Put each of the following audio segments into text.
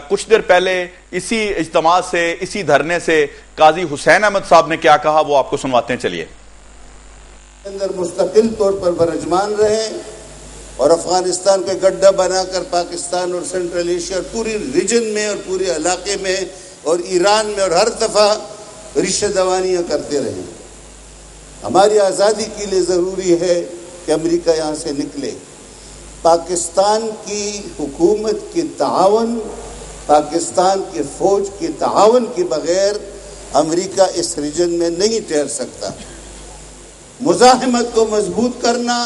کچھ دیر پہلے اسی اجتماع سے، اسی دھرنے سے قاضی حسین احمد صاحب نے کیا کہا وہ آپ کو سنواتے ہیں، چلیے۔ اندر مستقل طور پر برجمان رہے اور افغانستان کو گڈھا بنا کر پاکستان اور سینٹرل ایشیا اور پوری ریجن میں اور پورے علاقے میں اور ایران میں اور ہر دفعہ رشتہ دوانیاں کرتے رہے۔ ہماری آزادی کے لیے ضروری ہے کہ امریکہ یہاں سے نکلے۔ پاکستان کی حکومت کے تعاون، پاکستان کے فوج کے تعاون کے بغیر امریکہ اس ریجن میں نہیں ٹھہر سکتا۔ مزاحمت کو مضبوط کرنا،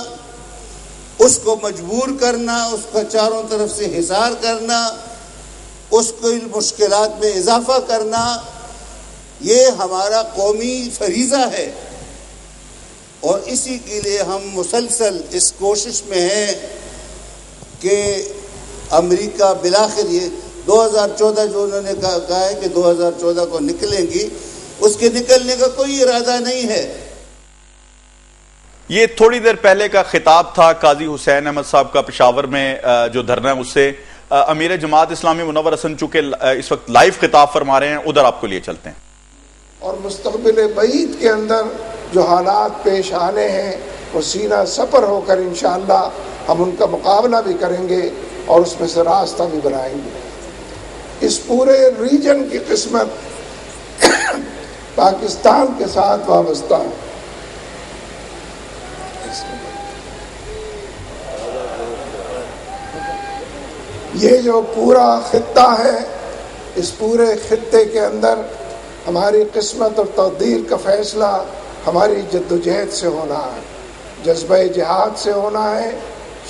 اس کو مجبور کرنا، اس کا چاروں طرف سے حصار کرنا، اس کو مشکلات میں اضافہ کرنا، یہ ہمارا قومی فریضہ ہے، اور اسی کے لیے ہم مسلسل اس کوشش میں ہیں کہ امریکہ بالآخر یہ 2014 جو انہوں نے کہا ہے کہ 2014 کو نکلیں گی، اس کے نکلنے کا کوئی ارادہ نہیں ہے۔ یہ تھوڑی دیر پہلے کا خطاب تھا قاضی حسین احمد صاحب کا پشاور میں جو دھرنا ہے اس سے۔ امیر جماعت اسلامی منور حسن چونکہ اس وقت لائیو خطاب فرما رہے ہیں، ادھر آپ کو لیے چلتے ہیں۔ اور مستقبل بعید کے اندر جو حالات پیش آنے ہیں وہ سینہ سپر ہو کر انشاءاللہ ہم ان کا مقابلہ بھی کریں گے اور اس میں سے راستہ بھی بنائیں گے۔ اس پورے ریجن کی قسمت پاکستان کے ساتھ وابستہ ہے۔ یہ جو پورا خطہ ہے، اس پورے خطے کے اندر ہماری قسمت اور تقدیر کا فیصلہ ہماری جدوجہد سے ہونا ہے، جذبہ جہاد سے ہونا ہے،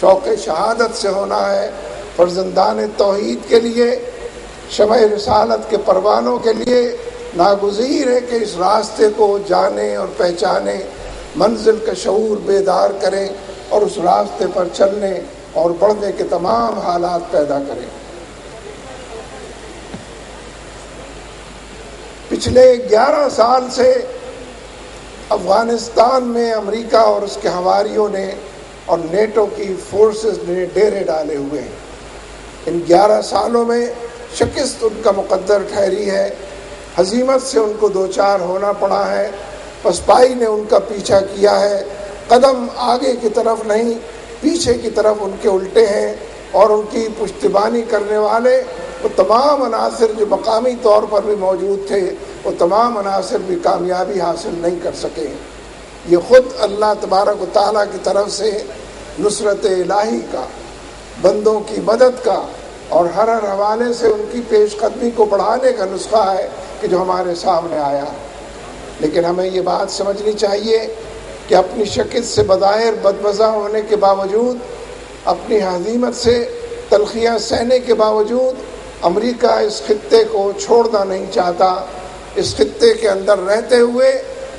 شوق شہادت سے ہونا ہے، فرزندان توحید کے لیے، شمع رسالت کے پروانوں کے لیے ناگزیر ہے کہ اس راستے کو جانیں اور پہچانیں، منزل کا شعور بیدار کریں اور اس راستے پر چلنے اور بڑھنے کے تمام حالات پیدا کریں۔ پچھلے 11 سال سے افغانستان میں امریکہ اور اس کے حواریوں نے اور نیٹو کی فورسز نے ڈیرے ڈالے ہوئے ہیں۔ ان 11 سالوں میں شکست ان کا مقدر ٹھہری ہے، ہزیمت سے ان کو دوچار ہونا پڑا ہے، پسپائی نے ان کا پیچھا کیا ہے، قدم آگے کی طرف نہیں پیچھے کی طرف ان کے الٹے ہیں، اور ان کی پشتیبانی کرنے والے وہ تمام عناصر جو مقامی طور پر بھی موجود تھے، وہ تمام عناصر بھی کامیابی حاصل نہیں کر سکے۔ یہ خود اللہ تبارک و تعالیٰ کی طرف سے نصرت الہی کا، بندوں کی مدد کا اور ہر حوالے سے ان کی پیش قدمی کو بڑھانے کا نسخہ ہے کہ جو ہمارے سامنے آیا۔ لیکن ہمیں یہ بات سمجھنی چاہیے کہ اپنی شکست سے بظاہر بدمزہ ہونے کے باوجود، اپنی ہزیمت سے تلخیاں سہنے کے باوجود، امریکہ اس خطے کو چھوڑنا نہیں چاہتا۔ اس خطے کے اندر رہتے ہوئے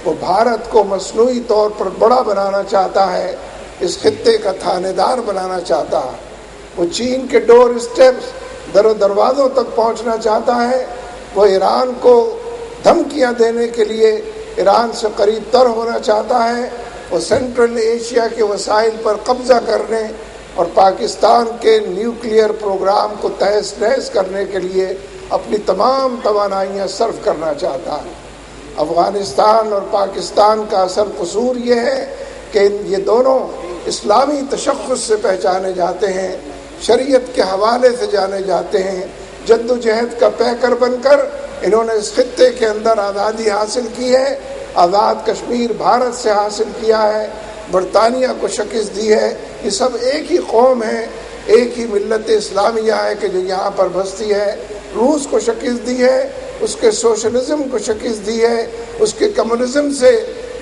وہ بھارت کو مصنوعی طور پر بڑا بنانا چاہتا ہے، اس خطے کا تھانے دار بنانا چاہتا ہے۔ وہ چین کے ڈور اسٹیپس، در و دروازوں تک پہنچنا چاہتا ہے۔ وہ ایران کو دھمکیاں دینے کے لیے ایران سے قریب تر ہونا چاہتا ہے۔ وہ سینٹرل ایشیا کے وسائل پر قبضہ کرنے اور پاکستان کے نیوکلیئر پروگرام کو تہس نہس کرنے کے لیے اپنی تمام توانائیاں صرف کرنا چاہتا ہے۔ افغانستان اور پاکستان کا اصل قصور یہ ہے کہ یہ دونوں اسلامی تشخص سے پہچانے جاتے ہیں، شریعت کے حوالے سے جانے جاتے ہیں۔ جد و جہد کا پیکر بن کر انہوں نے اس خطے کے اندر آزادی حاصل کی ہے، آزاد کشمیر بھارت سے حاصل کیا ہے، برطانیہ کو شکست دی ہے۔ یہ سب ایک ہی قوم ہے، ایک ہی ملت اسلامیہ ہے کہ جو یہاں پر بستی ہے۔ روس کو شکست دی ہے، اس کے سوشلزم کو شکست دی ہے، اس کے کمیونزم سے،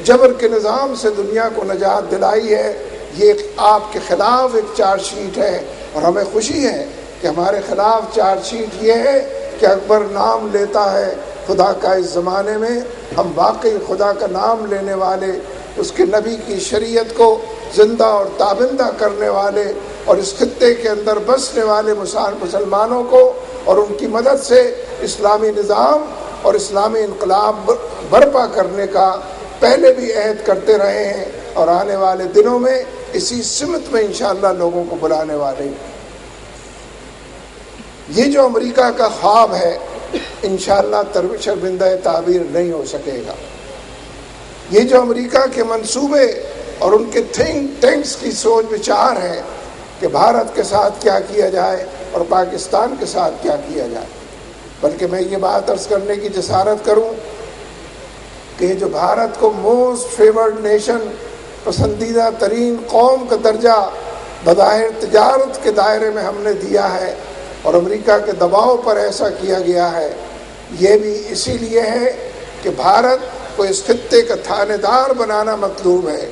جبر کے نظام سے دنیا کو نجات دلائی ہے۔ یہ آپ کے خلاف ایک چارج شیٹ ہے، اور ہمیں خوشی ہے کہ ہمارے خلاف چارج شیٹ یہ ہے کہ اکبر نام لیتا ہے خدا کا۔ اس زمانے میں ہم واقعی خدا کا نام لینے والے، اس کے نبی کی شریعت کو زندہ اور تابندہ کرنے والے اور اس خطے کے اندر بسنے والے مسلمانوں کو اور ان کی مدد سے اسلامی نظام اور اسلامی انقلاب برپا کرنے کا پہلے بھی عہد کرتے رہے ہیں، اور آنے والے دنوں میں اسی سمت میں انشاءاللہ لوگوں کو بلانے والے ہیں۔ یہ جو امریکہ کا خواب ہے انشاءاللہ شرمندہ تعبیر نہیں ہو سکے گا. یہ جو امریکہ کے منصوبے اور ان کے تھنک ٹینکس کی سوچ بچار ہے کہ بھارت کے ساتھ کیا کیا جائے اور پاکستان کے ساتھ کیا کیا جائے، بلکہ میں یہ بات عرض کرنے کی جسارت کروں کہ جو بھارت کو موسٹ فیورڈ نیشن، پسندیدہ ترین قوم کا درجہ بظاہر تجارت کے دائرے میں ہم نے دیا ہے اور امریکہ کے دباؤ پر ایسا کیا گیا ہے، یہ بھی اسی لیے ہے کہ بھارت کو اس خطے کا تھانے دار بنانا مطلوب ہے.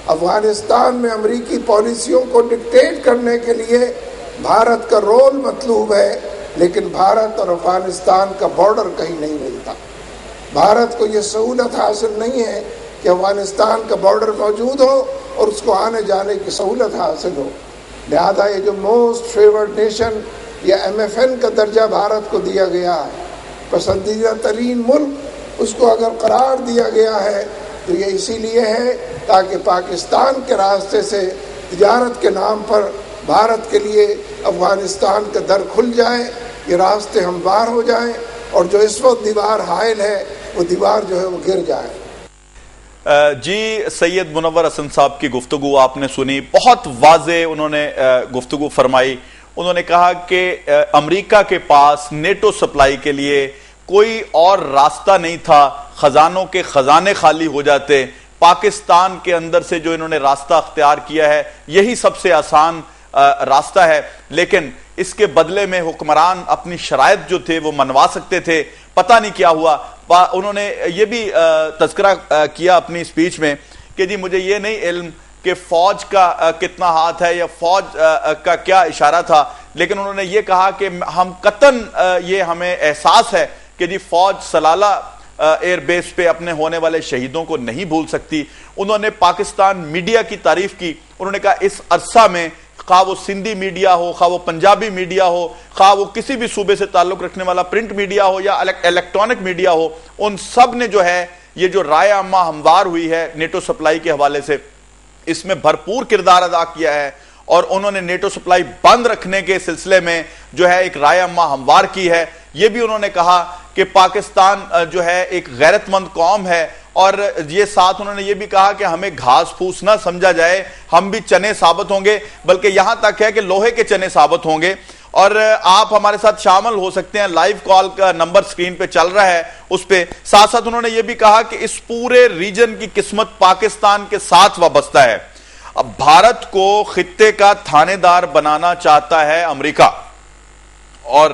افغانستان میں امریکی پالیسیوں کو ڈکٹیٹ کرنے کے لیے بھارت کا رول مطلوب ہے، لیکن بھارت اور افغانستان کا بارڈر کہیں نہیں ملتا. بھارت کو یہ سہولت حاصل نہیں ہے کہ افغانستان کا بارڈر موجود ہو اور اس کو آنے جانے کی سہولت حاصل ہو. لہذا یہ جو موسٹ فیورڈ نیشن یا MFN کا درجہ بھارت کو دیا گیا ہے، پسندیدہ ترین ملک اس کو اگر قرار دیا گیا ہے تو یہ اسی لیے ہے تاکہ پاکستان کے راستے سے تجارت کے نام پر بھارت کے لیے افغانستان کا در کھل جائے، یہ راستے ہموار ہو جائیں اور جو اس وقت دیوار حائل ہے وہ دیوار جو ہے وہ گر جائے. جی سید منور حسن صاحب کی گفتگو آپ نے سنی، بہت واضح انہوں نے گفتگو فرمائی. انہوں نے کہا کہ امریکہ کے پاس نیٹو سپلائی کے لیے کوئی اور راستہ نہیں تھا، خزانوں کے خزانے خالی ہو جاتے. پاکستان کے اندر سے جو انہوں نے راستہ اختیار کیا ہے یہی سب سے آسان راستہ ہے، لیکن اس کے بدلے میں حکمران اپنی شرائط جو تھے وہ منوا سکتے تھے. پتہ نہیں کیا ہوا. انہوں نے یہ بھی تذکرہ کیا اپنی سپیچ میں کہ جی مجھے یہ نہیں علم کہ فوج کا کتنا ہاتھ ہے یا فوج کا کیا اشارہ تھا، لیکن انہوں نے یہ کہا کہ ہم قطعاً یہ ہمیں احساس ہے کہ جی فوج سلالہ ایئر بیس پہ اپنے ہونے والے شہیدوں کو نہیں بھول سکتی. انہوں نے پاکستان میڈیا کی تعریف کی. انہوں نے کہا اس عرصہ میں خواہ وہ سندھی میڈیا ہو، خواہ وہ پنجابی میڈیا ہو، خواہ وہ کسی بھی صوبے سے تعلق رکھنے والا پرنٹ میڈیا ہو یا الیکٹرانک میڈیا ہو، ان سب نے جو ہے یہ جو رائے عامہ ہموار ہوئی ہے نیٹو سپلائی کے حوالے سے اس میں بھرپور کردار ادا کیا ہے. اور انہوں نے نیٹو سپلائی بند رکھنے کے سلسلے میں جو ہے ایک رائے عامہ ہموار کی ہے. یہ بھی انہوں نے کہا کہ پاکستان جو ہے ایک غیرت مند قوم ہے، اور یہ ساتھ انہوں نے یہ بھی کہا کہ ہمیں گھاس پھوس نہ سمجھا جائے، ہم بھی چنے ثابت ہوں گے، بلکہ یہاں تک ہے کہ لوہے کے چنے ثابت ہوں گے. اور آپ ہمارے ساتھ شامل ہو سکتے ہیں، لائیو کال کا نمبر سکرین پہ چل رہا ہے اس پہ. ساتھ ساتھ انہوں نے یہ بھی کہا کہ اس پورے ریجن کی قسمت پاکستان کے ساتھ وابستہ ہے. اب بھارت کو خطے کا تھانے دار بنانا چاہتا ہے امریکہ، اور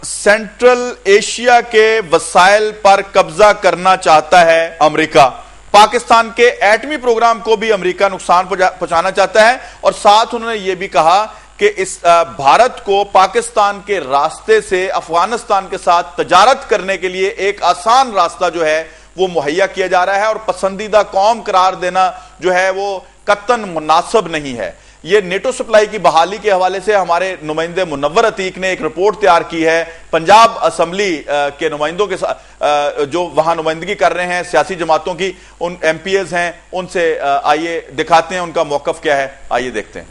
سینٹرل ایشیا کے وسائل پر قبضہ کرنا چاہتا ہے امریکہ. پاکستان کے ایٹمی پروگرام کو بھی امریکہ نقصان پہنچانا چاہتا ہے. اور ساتھ انہوں نے یہ بھی کہا کہ اس بھارت کو پاکستان کے راستے سے افغانستان کے ساتھ تجارت کرنے کے لیے ایک آسان راستہ جو ہے وہ مہیا کیا جا رہا ہے، اور پسندیدہ قوم قرار دینا جو ہے وہ قطعاً مناسب نہیں ہے. یہ نیٹو سپلائی کی بحالی کے حوالے سے ہمارے نمائندے منور عتیق نے ایک رپورٹ تیار کی ہے پنجاب اسمبلی کے نمائندوں کے ساتھ جو وہاں نمائندگی کر رہے ہیں سیاسی جماعتوں کی، ان MPs ہیں، ان سے آئیے دکھاتے ہیں ان کا موقف کیا ہے. آئیے دیکھتے ہیں.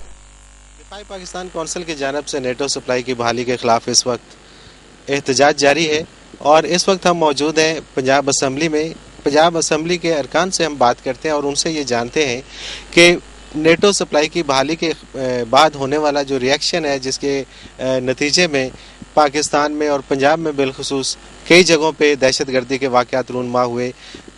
دفاعی پاکستان کونسل کی جانب سے نیٹو سپلائی کی بحالی کے خلاف اس وقت احتجاج جاری ہے، اور اس وقت ہم موجود ہیں پنجاب اسمبلی میں. پنجاب اسمبلی کے ارکان سے ہم بات کرتے ہیں اور ان سے یہ جانتے ہیں کہ نیٹو سپلائی کی بحالی کے بعد ہونے والا جو ری ایکشن ہے، جس کے نتیجے میں پاکستان میں اور پنجاب میں بالخصوص کئی جگہوں پہ دہشت گردی کے واقعات رونما ہوئے.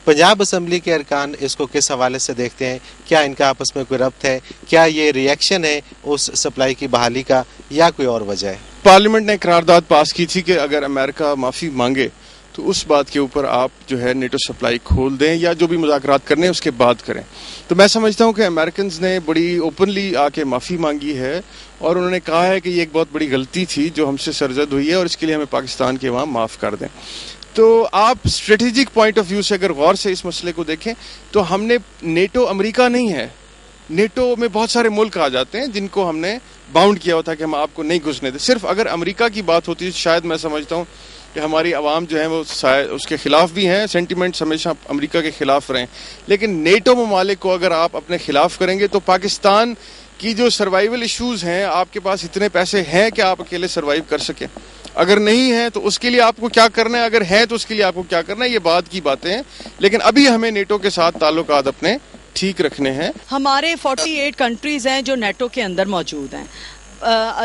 پنجاب اسمبلی کے ارکان اس کو کس حوالے سے دیکھتے ہیں؟ کیا ان کا آپس میں کوئی ربط ہے؟ کیا یہ ری ایکشن ہے اس سپلائی کی بحالی کا یا کوئی اور وجہ ہے؟ پارلیمنٹ نے قرارداد پاس کی تھی کہ اگر امریکہ معافی مانگے تو اس بات کے اوپر آپ جو ہے نیٹو سپلائی کھول دیں یا جو بھی مذاکرات کرنے اس کے بعد کریں. تو میں سمجھتا ہوں کہ امریکنز نے بڑی اوپنلی آ کے معافی مانگی ہے اور انہوں نے کہا ہے کہ یہ ایک بہت بڑی غلطی تھی جو ہم سے سرزد ہوئی ہے اور اس کے لیے ہمیں پاکستان کے وہاں معاف کر دیں. تو آپ اسٹریٹجک پوائنٹ آف ویو سے اگر غور سے اس مسئلے کو دیکھیں تو ہم نے نیٹو امریکہ نہیں ہے، نیٹو میں بہت سارے ملک آ جاتے ہیں جن کو ہم نے باؤنڈ کیا ہوتا ہے کہ ہم آپ کو نہیں گھسنے دیں. صرف اگر امریکہ کی بات ہوتی ہے شاید میں سمجھتا ہوں کہ ہماری عوام جو ہیں وہ اس کے خلاف بھی ہیں، سینٹیمنٹس ہمیشہ امریکہ کے خلاف رہیں، لیکن نیٹو ممالک کو اگر آپ اپنے خلاف کریں گے تو پاکستان کہ جو سروائیول ایشوز ہیں، آپ کے پاس اتنے پیسے ہیں کہ آپ اکیلے سروائیو کر سکیں؟ اگر نہیں ہے تو اس کے لیے آپ کو کیا کرنا ہے، اگر ہے تو اس کے لیے آپ کو کیا کرنا ہے، یہ بعد کی باتیں ہیں. لیکن ابھی ہمیں نیٹو کے ساتھ تعلقات اپنے ٹھیک رکھنے ہیں. ہمارے 48 کنٹریز ہیں جو نیٹو کے اندر موجود ہیں.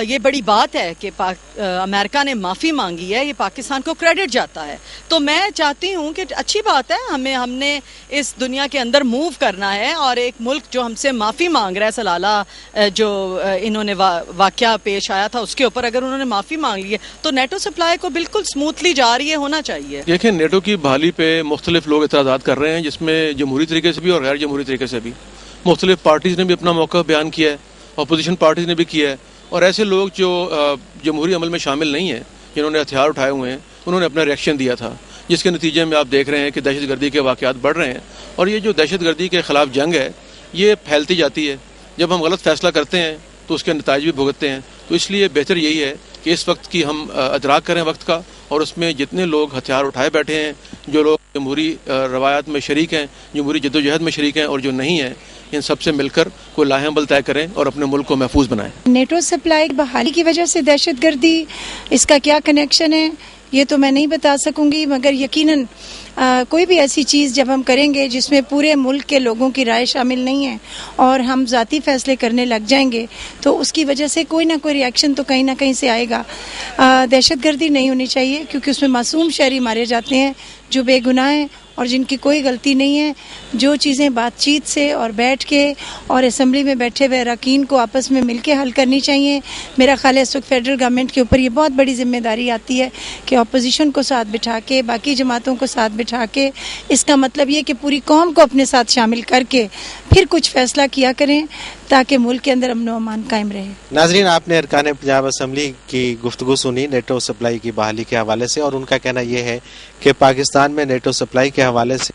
یہ بڑی بات ہے کہ امریکہ نے معافی مانگی ہے، یہ پاکستان کو کریڈٹ جاتا ہے. تو میں چاہتی ہوں کہ اچھی بات ہے، ہم نے اس دنیا کے اندر موو کرنا ہے، اور ایک ملک جو ہم سے معافی مانگ رہا ہے، سلالہ جو انہوں نے واقعہ پیش آیا تھا اس کے اوپر اگر انہوں نے معافی مانگ لی ہے تو نیٹو سپلائی کو بالکل سموتھلی جاری ہونا چاہیے. دیکھیں، نیٹو کی بحالی پہ مختلف لوگ اعتراضات کر رہے ہیں، جس میں جمہوری طریقے سے بھی اور غیر جمہوری طریقے سے بھی. مختلف پارٹیز نے بھی اپنا موقع بیان کیا ہے، اپوزیشن پارٹیز نے بھی کیا ہے، اور ایسے لوگ جو جمہوری عمل میں شامل نہیں ہیں، جنہوں نے ہتھیار اٹھائے ہوئے ہیں، انہوں نے اپنا ریئیکشن دیا تھا، جس کے نتیجے میں آپ دیکھ رہے ہیں کہ دہشت گردی کے واقعات بڑھ رہے ہیں. اور یہ جو دہشت گردی کے خلاف جنگ ہے یہ پھیلتی جاتی ہے. جب ہم غلط فیصلہ کرتے ہیں تو اس کے نتائج بھی بھگتتے ہیں. تو اس لیے بہتر یہی ہے کہ اس وقت کی ہم ادراک کریں وقت کا، اور اس میں جتنے لوگ ہتھیار اٹھائے بیٹھے ہیں، جو لوگ جمہوری روایات میں شریک ہیں، جمہوری جدوجہد میں شریک ہیں، اور جو نہیں ہیں، ان سب سے مل کر کوئی لاہ عمل طے کریں اور اپنے ملک کو محفوظ بنائیں. نیٹو سپلائی بحالی کی وجہ سے دہشت گردی، اس کا کیا کنیکشن ہے یہ تو میں نہیں بتا سکوں گی، مگر یقیناً کوئی بھی ایسی چیز جب ہم کریں گے جس میں پورے ملک کے لوگوں کی رائے شامل نہیں ہے اور ہم ذاتی فیصلے کرنے لگ جائیں گے تو اس کی وجہ سے کوئی نہ کوئی ریئیکشن تو کہیں نہ کہیں سے آئے گا. دہشت گردی نہیں ہونی چاہیے، کیونکہ اس میں معصوم شہری مارے جاتے ہیں جو بے گناہ ہیں اور جن کی کوئی غلطی نہیں ہے. جو چیزیں بات چیت سے اور بیٹھ کے اور اسمبلی میں بیٹھے ہوئے اراکین کو آپس میں مل کے حل کرنی چاہیے. میرا خیال ہے اس وقت فیڈرل گورنمنٹ کے اوپر یہ بہت بڑی ذمہ داری آتی ہے کہ اپوزیشن کو ساتھ بٹھا کے، باقی جماعتوں کو ساتھ بٹھا کے، اس کا مطلب یہ کہ پوری قوم کو اپنے ساتھ شامل کر کے پھر کچھ فیصلہ کیا کریں تاکہ ملک کے اندر امن و امان قائم رہے. ناظرین، آپ نے ارکان پنجاب اسمبلی کی گفتگو سنی نیٹو سپلائی کی بحالی کے حوالے سے، اور ان کا کہنا یہ ہے کہ پاکستان میں نیٹو سپلائی کے حوالے سے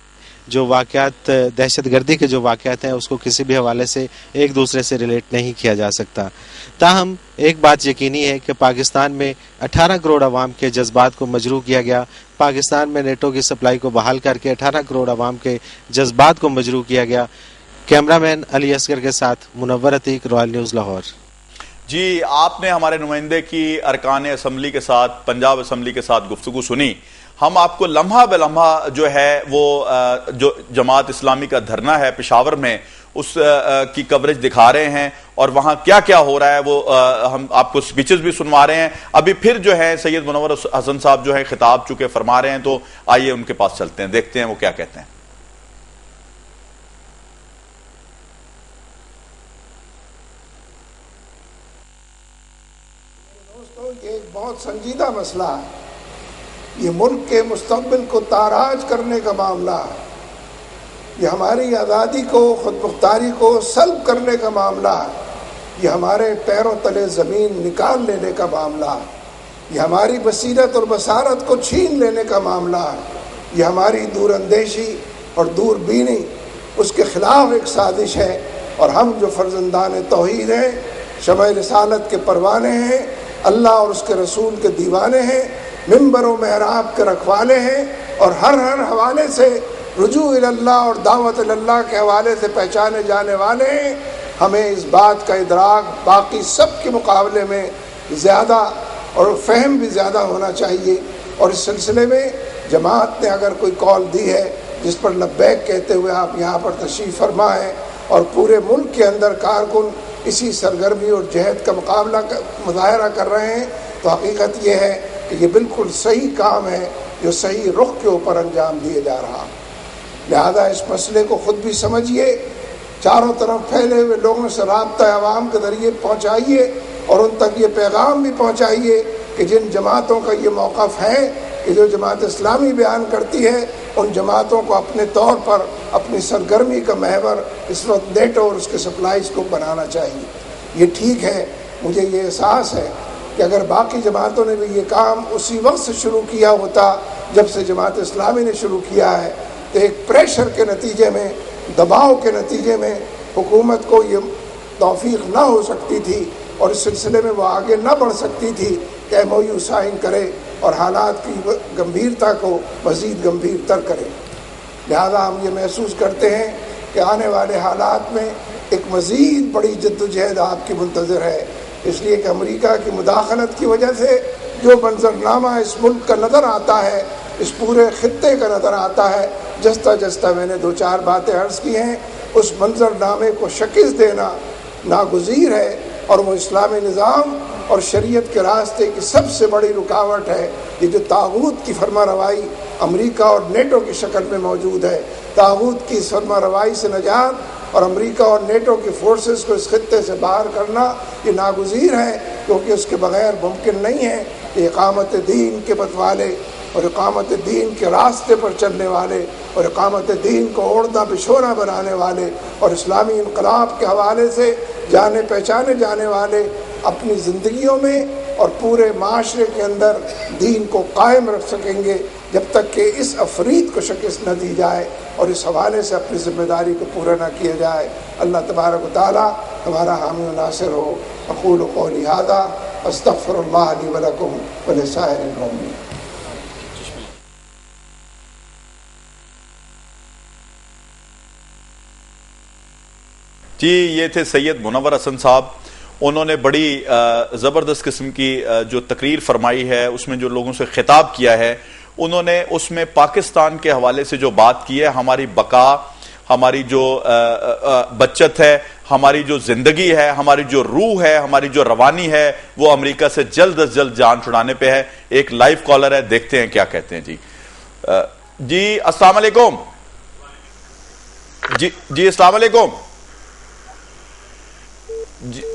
جو واقعات، دہشت گردی کے جو واقعات ہیں، اس کو کسی بھی حوالے سے ایک دوسرے سے ریلیٹ نہیں کیا جا سکتا. تاہم ایک بات یقینی ہے کہ پاکستان میں 18 کروڑ عوام کے جذبات کو مجروح کیا گیا. پاکستان میں نیٹو کی سپلائی کو بحال کر کے 18 کروڑ عوام کے جذبات کو مجروح کیا گیا. کیمرہ مین علی اصغر کے ساتھ منور عتیق، رائل نیوز لاہور. جی، آپ نے ہمارے نمائندے کی ارکان اسمبلی کے ساتھ، پنجاب اسمبلی کے ساتھ گفتگو سنی. ہم آپ کو لمحہ بہ لمحہ جو ہے وہ جو جماعت اسلامی کا دھرنا ہے پشاور میں، اس کی کوریج دکھا رہے ہیں، اور وہاں کیا کیا ہو رہا ہے وہ ہم آپ کو سپیچز بھی سنوا رہے ہیں. ابھی پھر جو ہے سید منور حسن صاحب جو ہے خطاب چکے فرما رہے ہیں، تو آئیے ان کے پاس چلتے ہیں، دیکھتے ہیں وہ کیا کہتے ہیں. یہ ایک بہت سنجیدہ مسئلہ ہے. یہ ملک کے مستقبل کو تاراج کرنے کا معاملہ ہے. یہ ہماری آزادی کو، خود مختاری کو سلب کرنے کا معاملہ ہے. یہ ہمارے پیروں تلے زمین نکال لینے کا معاملہ ہے. یہ ہماری بصیرت اور بصارت کو چھین لینے کا معاملہ ہے. یہ ہماری دور اندیشی اور دور بینی، اس کے خلاف ایک سازش ہے. اور ہم جو فرزندان توحید ہیں، شمع رسالت کے پروانے ہیں، اللہ اور اس کے رسول کے دیوانے ہیں، ممبر و محراب کے رکھوالے ہیں، اور ہر حوالے سے رجوع اللہ اور دعوت اللہ کے حوالے سے پہچانے جانے والے ہیں. ہمیں اس بات کا ادراک باقی سب کے مقابلے میں زیادہ اور فہم بھی زیادہ ہونا چاہیے. اور اس سلسلے میں جماعت نے اگر کوئی کال دی ہے جس پر لبیک کہتے ہوئے آپ یہاں پر تشریف فرما ہے، اور پورے ملک کے اندر کارکن اسی سرگرمی اور جہد کا مظاہرہ کر رہے ہیں، تو حقیقت یہ ہے کہ یہ بالکل صحیح کام ہے جو صحیح رخ کے اوپر انجام دیے جا رہا. لہذا اس مسئلے کو خود بھی سمجھیے، چاروں طرف پھیلے ہوئے لوگوں سے رابطہ عوام کے ذریعے پہنچائیے، اور ان تک یہ پیغام بھی پہنچائیے کہ جن جماعتوں کا یہ موقف ہے کہ جو جماعت اسلامی بیان کرتی ہے، ان جماعتوں کو اپنے طور پر اپنی سرگرمی کا محور اس وقت نیٹو اور اس کے سپلائز کو بنانا چاہیے. یہ ٹھیک ہے، مجھے یہ احساس ہے کہ اگر باقی جماعتوں نے بھی یہ کام اسی وقت سے شروع کیا ہوتا جب سے جماعت اسلامی نے شروع کیا ہے، تو ایک پریشر کے نتیجے میں، دباؤ کے نتیجے میں حکومت کو یہ توفیق نہ ہو سکتی تھی، اور اس سلسلے میں وہ آگے نہ بڑھ سکتی تھی کہ ایم او یو سائن کرے اور حالات کی گمبھیرتا کو مزید گمبھیر تر کرے. لہذا ہم یہ محسوس کرتے ہیں کہ آنے والے حالات میں ایک مزید بڑی جدوجہد آپ کی منتظر ہے، اس لیے کہ امریکہ کی مداخلت کی وجہ سے جو منظرنامہ اس ملک کا نظر آتا ہے، اس پورے خطے کا نظر آتا ہے، جستا میں نے 2-4 باتیں عرض کی ہیں، اس منظرنامے کو شکست دینا ناگزیر ہے، اور وہ اسلامی نظام اور شریعت کے راستے کی سب سے بڑی رکاوٹ ہے۔ یہ جو طاغوت کی فرما روائی امریکہ اور نیٹو کی شکل میں موجود ہے، طاغوت کی فرما روائی سے نجات اور امریکہ اور نیٹو کی فورسز کو اس خطے سے باہر کرنا یہ ناگزیر ہے، کیونکہ اس کے بغیر ممکن نہیں ہے کہ اقامت دین کے بتوالے اور اقامت دین کے راستے پر چلنے والے اور اقامت دین کو اوڑھنا بچھونا بنانے والے اور اسلامی انقلاب کے حوالے سے جانے پہچانے جانے والے اپنی زندگیوں میں اور پورے معاشرے کے اندر دین کو قائم رکھ سکیں گے جب تک کہ اس افریط کو شکست نہ دی جائے اور اس حوالے سے اپنی ذمہ داری کو پورا نہ کیا جائے۔ اللہ تبارک و تعالی ہمارا حامی و ناصر ہو۔ اقول قولی ھذا استغفر اللہ لی ولکم ولسائر المؤمنین۔ جی، یہ تھے سید منور حسن صاحب۔ انہوں نے بڑی زبردست قسم کی جو تقریر فرمائی ہے، اس میں جو لوگوں سے خطاب کیا ہے، انہوں نے اس میں پاکستان کے حوالے سے جو بات کی ہے، ہماری بقا، ہماری جو بچت ہے، ہماری جو زندگی ہے، ہماری جو روح ہے، ہماری جو روانی ہے، وہ امریکہ سے جلد از جلد جان چھڑانے پہ ہے۔ ایک لائیو کالر ہے، دیکھتے ہیں کیا کہتے ہیں۔ جی السلام علیکم۔ جی السلام علیکم۔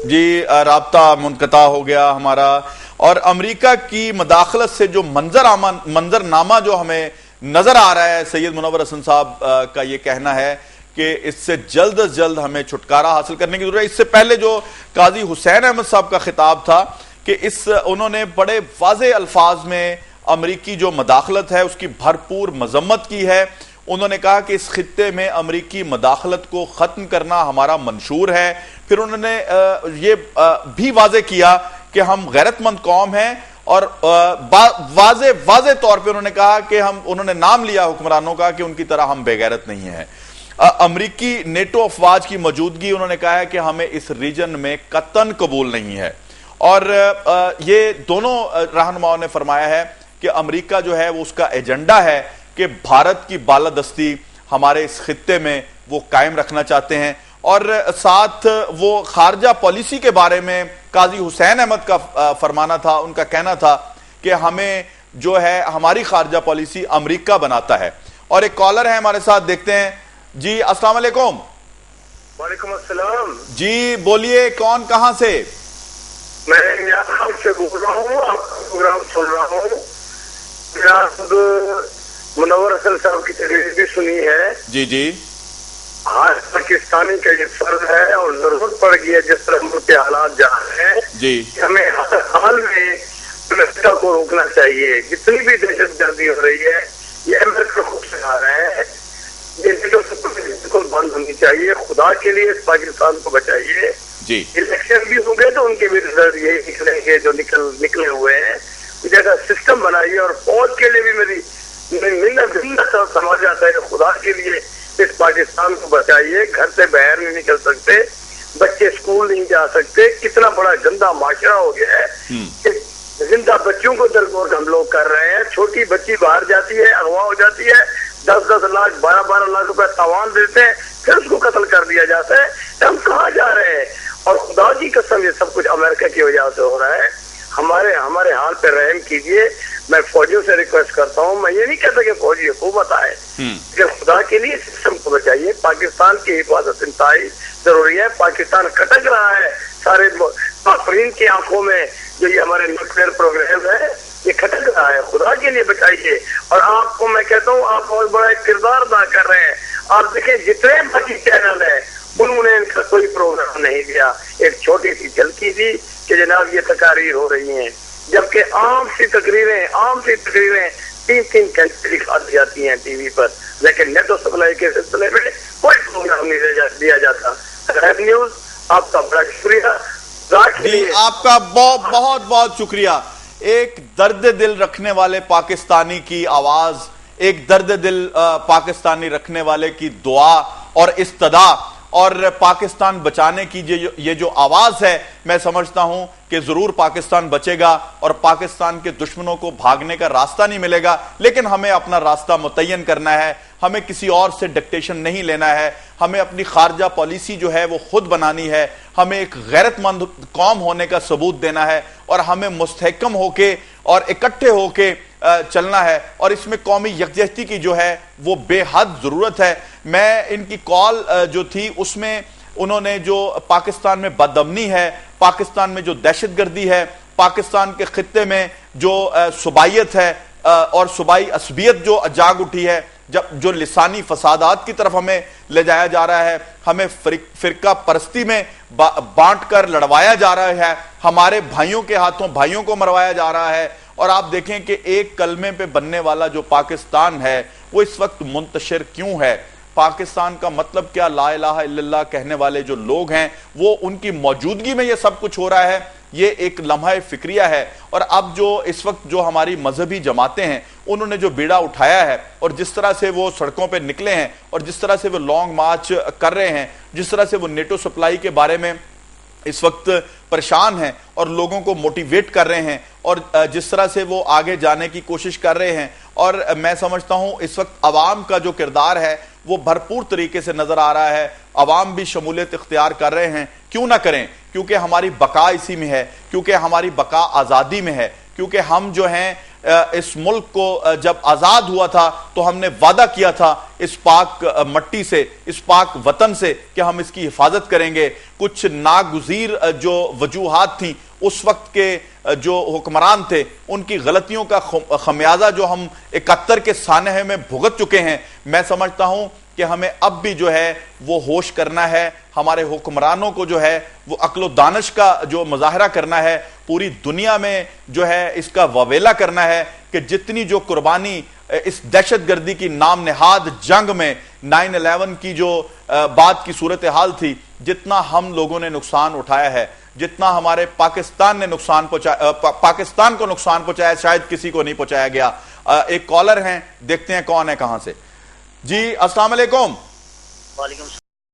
جی رابطہ منقطع ہو گیا ہمارا، اور امریکہ کی مداخلت سے جو منظرنامہ جو ہمیں نظر آ رہا ہے، سید منور حسن صاحب کا یہ کہنا ہے کہ اس سے جلد از جلد ہمیں چھٹکارا حاصل کرنے کی ضرورت ہے۔ اس سے پہلے جو قاضی حسین احمد صاحب کا خطاب تھا کہ انہوں نے بڑے واضح الفاظ میں امریکی جو مداخلت ہے اس کی بھرپور مذمت کی ہے۔ انہوں نے کہا کہ اس خطے میں امریکی مداخلت کو ختم کرنا ہمارا منشور ہے۔ پھر انہوں نے یہ بھی واضح کیا کہ ہم غیرت مند قوم ہیں، اور واضح طور پہ انہوں نے کہا کہ انہوں نے نام لیا حکمرانوں کا کہ ان کی طرح ہم بے غیرت نہیں ہیں۔ امریکی نیٹو افواج کی موجودگی انہوں نے کہا ہے کہ ہمیں اس ریجن میں قطعاً قبول نہیں ہے، اور یہ دونوں رہنماؤں نے فرمایا ہے کہ امریکہ جو ہے وہ اس کا ایجنڈا ہے کہ بھارت کی بالادستی ہمارے اس خطے میں وہ قائم رکھنا چاہتے ہیں، اور ساتھ وہ خارجہ پالیسی کے بارے میں قاضی حسین احمد کا فرمانا تھا، ان کا کہنا تھا کہ ہمیں جو ہے ہماری خارجہ پالیسی امریکہ بناتا ہے۔ اور ایک کالر ہے ہمارے ساتھ، دیکھتے ہیں۔ جی السلام علیکم۔ وعلیکم السلام۔ جی بولیے، کون کہاں سے؟ میں یہاں سے بول رہا ہوں، آپ کا پروگرام سن رہا ہوں۔ جناب منور حسن صاحب کی تقریر بھی سنی ہے۔ جی جی، ہر پاکستانی کا یہ فرض ہے اور ضرورت پڑ گئی ہے، جس طرح ملک کے حالات جا رہے ہیں جی، ہمیں ہر حال میں امریکہ کو روکنا چاہیے۔ جتنی بھی دہشت گردی ہو رہی ہے یہ امریکہ خود سے آ رہا ہے، یہ نیٹو سے بالکل بند ہونی چاہیے۔ خدا کے لیے اس پاکستان کو بچائیے۔ جی الیکشن بھی ہوں گے تو ان کے بھی رزلٹ یہی نکلیں گے جو نکلے ہوئے ہیں۔ جیسا سسٹم بنائیے، اور فوج کے لیے بھی میری سمجھ جاتا ہے کہ خدا کے لیے اس پاکستان کو بچائیے۔ گھر سے باہر نہیں نکل سکتے، بچے اسکول نہیں جا سکتے، کتنا بڑا گندا معاشرہ ہو گیا ہے۔ زندہ بچوں کو درگور ہم لوگ کر رہے ہیں۔ چھوٹی بچی باہر جاتی ہے، اغوا ہو جاتی ہے، 10-10 لاکھ 12-12 لاکھ روپے تاوان دیتے ہیں، پھر اس کو قتل کر دیا جاتا ہے۔ ہم کہاں جا رہے ہیں؟ اور خدا کی قسم یہ سب کچھ امریکہ کی وجہ سے ہو رہا ہے۔ ہمارے حال پہ رحم کیجیے۔ میں فوجیوں سے ریکویسٹ کرتا ہوں، میں یہ نہیں کہتا کہ فوجی حکومت آئے، لیکن خدا کے لیے سسٹم کو بچائیے۔ پاکستان کی حفاظت انتہائی ضروری ہے۔ پاکستان کھٹک رہا ہے سارے کافرین کی آنکھوں میں، جو یہ ہمارے نیوکلیئر پروگرام ہے یہ کھٹک رہا ہے۔ خدا کے لیے بچائیے۔ اور آپ کو میں کہتا ہوں، آپ بہت بڑا ایک کردار ادا کر رہے ہیں۔ آپ دیکھیں جتنے باقی چینل ہیں انہوں نے ان کا کوئی پروگرام نہیں دیا۔ ایک چھوٹی سی جھلکی تھی کہ جناب یہ تقاریر ہو رہی ہیں، جبکہ عام سی تقریریں 3 گھنٹے دکھا دی جاتی ہیں ٹی وی پر، لیکن نیٹو سپلائی کے سلسلے میں کوئی پروگرام نہیں دیا جاتا۔ ریب نیوز آپ کا بڑا شکریہ۔ جی آپ کا بہت بہت شکریہ۔ ایک درد دل رکھنے والے پاکستانی کی آواز، ایک درد دل پاکستانی رکھنے والے کی دعا اور استدا اور پاکستان بچانے کی یہ جو آواز ہے، میں سمجھتا ہوں کہ ضرور پاکستان بچے گا اور پاکستان کے دشمنوں کو بھاگنے کا راستہ نہیں ملے گا، لیکن ہمیں اپنا راستہ متعین کرنا ہے، ہمیں کسی اور سے ڈکٹیشن نہیں لینا ہے، ہمیں اپنی خارجہ پالیسی جو ہے وہ خود بنانی ہے، ہمیں ایک غیرت مند قوم ہونے کا ثبوت دینا ہے اور ہمیں مستحکم ہو کے اور اکٹھے ہو کے چلنا ہے، اور اس میں قومی یکجہتی کی جو ہے وہ بے حد ضرورت ہے۔ میں ان کی کال جو تھی اس میں انہوں نے جو پاکستان میں بدامنی ہے، پاکستان میں جو دہشت گردی ہے، پاکستان کے خطے میں جو صوبائیت ہے اور صوبائی عصبیت جو جاگ اٹھی ہے، جو لسانی فسادات کی طرف ہمیں لے جایا جا رہا ہے، ہمیں فرقہ پرستی میں بانٹ کر لڑوایا جا رہا ہے، ہمارے بھائیوں کے ہاتھوں بھائیوں کو مروایا جا رہا ہے، اور آپ دیکھیں کہ ایک کلمے پہ بننے والا جو پاکستان ہے وہ اس وقت منتشر کیوں ہے؟ پاکستان کا مطلب کیا؟ لا الہ الا اللہ کہنے والے جو لوگ ہیں وہ ان کی موجودگی میں یہ سب کچھ ہو رہا ہے، یہ ایک لمحہ فکریہ ہے۔ اور اب جو اس وقت جو ہماری مذہبی جماعتیں ہیں انہوں نے جو بیڑا اٹھایا ہے اور جس طرح سے وہ سڑکوں پہ نکلے ہیں اور جس طرح سے وہ لانگ مارچ کر رہے ہیں، جس طرح سے وہ نیٹو سپلائی کے بارے میں اس وقت پریشان ہیں اور لوگوں کو موٹیویٹ کر رہے ہیں، اور جس طرح سے وہ آگے جانے کی کوشش کر رہے ہیں، اور میں سمجھتا ہوں اس وقت عوام کا جو کردار ہے وہ بھرپور طریقے سے نظر آ رہا ہے، عوام بھی شمولیت اختیار کر رہے ہیں۔ کیوں نہ کریں؟ کیونکہ ہماری بقا اسی میں ہے، کیونکہ ہماری بقا آزادی میں ہے، کیونکہ ہم جو ہیں اس ملک کو جب آزاد ہوا تھا تو ہم نے وعدہ کیا تھا اس پاک مٹی سے، اس پاک وطن سے، کہ ہم اس کی حفاظت کریں گے۔ کچھ ناگزیر جو وجوہات تھیں اس وقت کے جو حکمران تھے، ان کی غلطیوں کا خمیازہ جو ہم 71 کے سانحے میں بھگت چکے ہیں، میں سمجھتا ہوں کہ ہمیں اب بھی جو ہے وہ ہوش کرنا ہے، ہمارے حکمرانوں کو جو ہے وہ عقل و دانش کا جو مظاہرہ کرنا ہے، پوری دنیا میں جو ہے اس کا واویلا کرنا ہے کہ جتنی جو قربانی اس دہشت گردی کی نام نہاد جنگ میں 9/11 کی جو بعد کی صورتحال تھی، جتنا ہم لوگوں نے نقصان اٹھایا ہے، جتنا ہمارے پاکستان کو نقصان پہنچایا، شاید کسی کو نہیں پہنچایا گیا۔ ایک کالر ہیں، دیکھتے ہیں کون ہے، کہاں سے۔ جی السلام علیکم۔ وعلیکم السلام۔